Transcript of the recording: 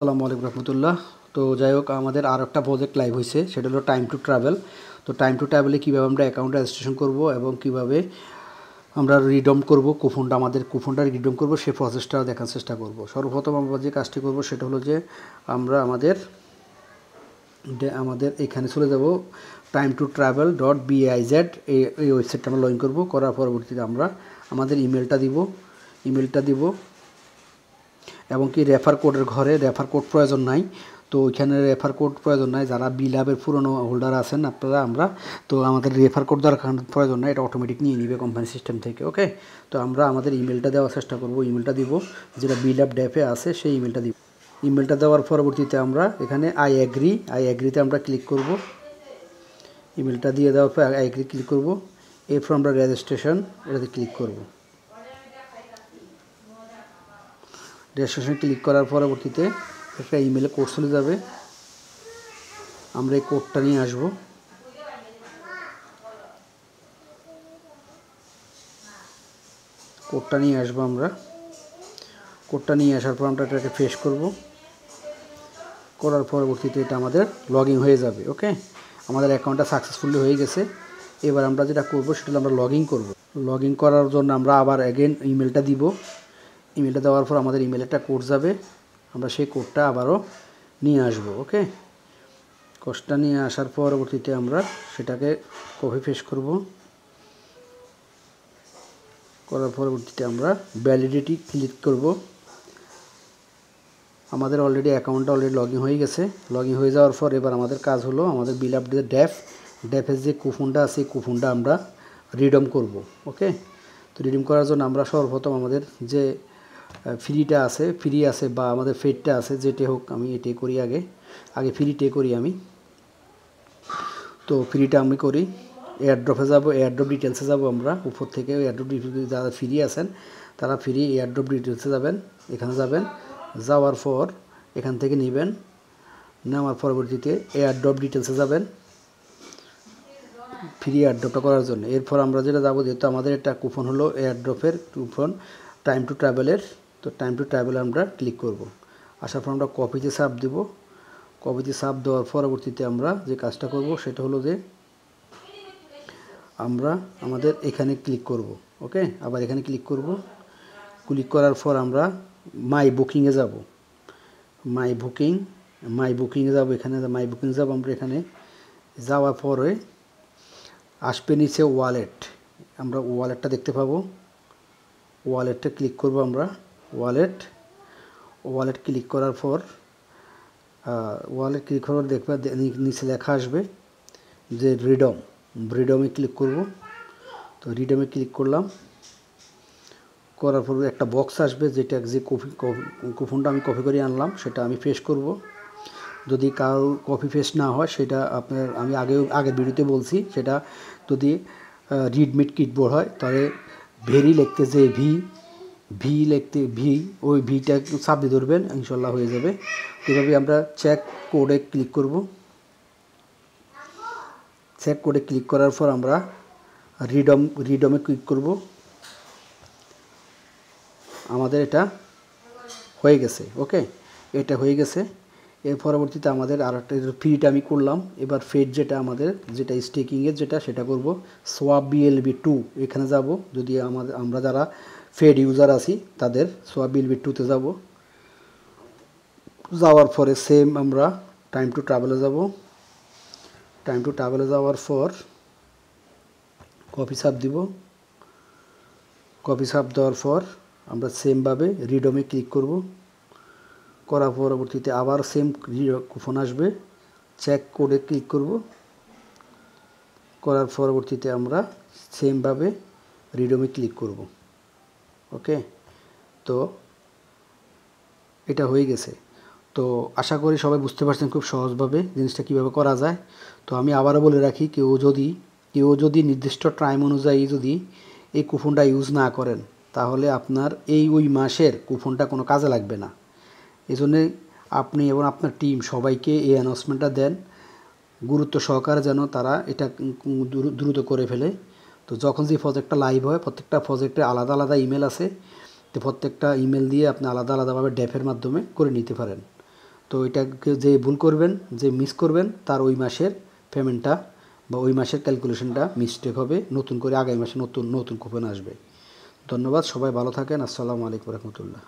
আসসালামু আলাইকুম রহমতুল্লাহ। তো যাই হোক, আমাদের আর একটা প্রজেক্ট লাইভ হয়েছে, সেটা হলো টাইম টু ট্রাভেল। তো টাইম টু ট্রাভেলে কীভাবে আমরা অ্যাকাউন্ট রেজিস্ট্রেশন করব এবং কীভাবে আমরা রিডম করব, কুপনটা রিডম করব, সেই প্রসেসটা দেখার চেষ্টা করব। সর্বপ্রথম আমরা যে কাজটি করব সেটা হলো যে আমরা আমাদের এখানে চলে যাব, টাইম টু ট্রাভেল .biz এই ওয়েবসাইটটা আমরা লগ ইন করবো। করার পরবর্তীতে আমরা আমাদের ইমেলটা দিব এবং কি রেফার কোডের ঘরে রেফার কোড প্রয়োজন নাই। তো ওইখানে রেফার কোড প্রয়োজন নাই, যারা বিলাবের পুরনো হোল্ডার আছেন আপনারা তো আমাদের রেফার কোড দরকার প্রয়োজন নাই, এটা অটোমেটিক নিয়ে নিবে কোম্পানি সিস্টেম থেকে। ওকে, তো আমরা আমাদের ইমেলটা দেওয়ার চেষ্টা করব। ইমেলটা দিব যেটা বিলাব ড্যাপে আছে, সেই ইমেলটা দিব। ইমেলটা দেওয়ার পরবর্তীতে আমরা এখানে আই অ্যাগ্রিতে আমরা ক্লিক করব। ইমেলটা দিয়ে দেওয়ার পর আই অ্যাগ্রি ক্লিক করব। এরপর আমরা রেজিস্ট্রেশন এটাতে ক্লিক করব। রেজিস্ট্রেশন ক্লিক করার পরবর্তীতে একটা ইমেলে কোড চলে যাবে। আমরা এই কোডটা নিয়ে আসব। আমরা কোডটা নিয়ে আসার পর আমরা এটাকে পেস্ট করব। করার পরবর্তীতে এটা আমাদের লগ ইন হয়ে যাবে। ওকে, আমাদের অ্যাকাউন্টটা সাকসেসফুলি হয়ে গেছে। এবার আমরা যেটা করব সেটা হলো আমরা লগ ইন করব। লগ ইন করার জন্য আমরা আবার অ্যাগেন ইমেলটা দিব। ইমেলটা দেওয়ার পর আমাদের ইমেলে একটা কোড যাবে, আমরা সেই কোডটা আবারও নিয়ে আসব। ওকে, কোডটা নিয়ে আসার পরবর্তীতে আমরা সেটাকে কপি পেস্ট করব। করার পরবর্তীতে আমরা ভ্যালিডিটি ক্লিক করব। আমাদের অলরেডি অ্যাকাউন্টটা লগ ইন হয়ে গেছে। লগ ইন হয়ে যাওয়ার পর এবার আমাদের কাজ হলো আমাদের বিল আপডেট ড্যাফের যে কুপনটা আছে, কুপনটা আমরা রিডম করব। ওকে, তো রিডিম করার জন্য আমরা সর্বপ্রথম আমাদের যে ফ্রি আছে বা আমাদের ফেডটা আছে, যেটা হোক, আমি এটাই করি। আগে ফ্রিটে করি আমি। তো ফ্রিটা আমি করি। এয়ারড্রপে যাব, এয়ারড্রপ ডিটেলসে যাব। আমরা উপর থেকে এয়ারড্রপ ডিটেলস, যারা ফ্রি আছেন তারা ফ্রি এয়ারড্রপ ডিটেলসে যাবেন। এখানে যাবেন, যাওয়ার পর এখান থেকে নেওয়ার পরবর্তীতে এয়ারড্রপ ডিটেলসে যাবেন ফ্রি এয়ারড্রপটা করার জন্য। এরপর আমরা যেটা যাবো, যেহেতু আমাদের একটা কুপন হলো এয়ারড্রপের কুপন টাইম টু ট্রাভেলের, তো টাইম টু ট্রাভেলে আমরা ক্লিক করব। আসার পর আমরা কপিতে চাপ দিব। কপিতে চাপ দেওয়ার পরবর্তীতে আমরা যে কাজটা করব সেটা হলো যে আমরা আমাদের এখানে ক্লিক করব। ওকে, আবার এখানে ক্লিক করব। ক্লিক করার পর আমরা মাই বুকিংয়ে যাব। মাই বুকিংয়ে যাব। এখানে মাই বুকিং যাব। আমরা এখানে যাওয়ার পরে আসবে নিচে ওয়ালেট, আমরা ওয়ালেটটা দেখতে পাবো। ওয়ালেটটা ক্লিক করব আমরা। ওয়ালেট ক্লিক করার পর দেখবে নিচে লেখা আসবে যে রিডমে ক্লিক করব। তো রিডমে ক্লিক করলাম। করার পর একটা বক্স আসবে, যেটা যে কুপনটা আমি কপি করে আনলাম সেটা আমি পেস্ট করব। যদি কারো কপি পেস্ট না হয়, সেটা আমি আগের ভিডিওতে বলছি, সেটা যদি রিডমিট কিবোর্ড হয় তাহলে ভেরি লিখতে যে ওই ভিটা চাপ দিয়ে ধরবেন, ইনশাল্লাহ হয়ে যাবে। এভাবে আমরা চেক কোডে ক্লিক করব। চেক কোডে ক্লিক করার পর আমরা রিডমে ক্লিক করব। আমাদের এটা হয়ে গেছে। ওকে, এটা হয়ে গেছে। এর পরবর্তীতে আমাদের আর একটা ফ্রিটা আমি করলাম। এবার ফেড যেটা স্টেকিংয়ের সেটা করব। সোয়াপ BLB2 এখানে যাব। যদি আমরা যারা ফেড ইউজার আছি তাদের সোয়াপ BLB2তে যাব। যাওয়ার পরে সেম আমরা টাইম টু ট্রাভেলে যাব। টাইম টু ট্রাভেলে যাওয়ার পর কপি চাপ দিব। কপি চাপ দেওয়ার পর আমরা সেমভাবে রিডমে ক্লিক করব। করার পরবর্তীতে আবার সেম কুপন আসবে, চেক কোডে ক্লিক করব। করার পরবর্তীতে আমরা সেমভাবে রিডমে ক্লিক করব। ওকে, তো এটা হয়ে গেছে। তো আশা করি সবাই বুঝতে পারছেন খুব সহজভাবে জিনিসটা কীভাবে করা যায়। তো আমি আবারও বলে রাখি, কেউ যদি নির্দিষ্ট টাইম অনুযায়ী যদি এই কুপনটা ইউজ না করেন, তাহলে আপনার ওই মাসের কুপনটা কোনো কাজে লাগবে না। এই জন্যে আপনি এবং আপনার টিম সবাইকে এই অ্যানাউন্সমেন্টটা দেন, গুরুত্ব সহকারে যেন তারা এটা দ্রুত করে ফেলে। তো যখন যে প্রজেক্টটা লাইভ হয়, প্রত্যেকটা প্রজেক্টে আলাদা আলাদা ইমেল আছে, তো প্রত্যেকটা ইমেল দিয়ে আপনি আলাদাভাবে ড্যাপের মাধ্যমে করে নিতে পারেন। তো এটা যে ভুল করবেন, যে মিস করবেন, তার ওই মাসের পেমেন্টটা বা ওই মাসের ক্যালকুলেশনটা মিস্টেক হবে, নতুন করে আগামী মাসে নতুন কুপন আসবে। ধন্যবাদ, সবাই ভালো থাকেন। আসসালামু আলাইকুম রহমতুল্লাহ।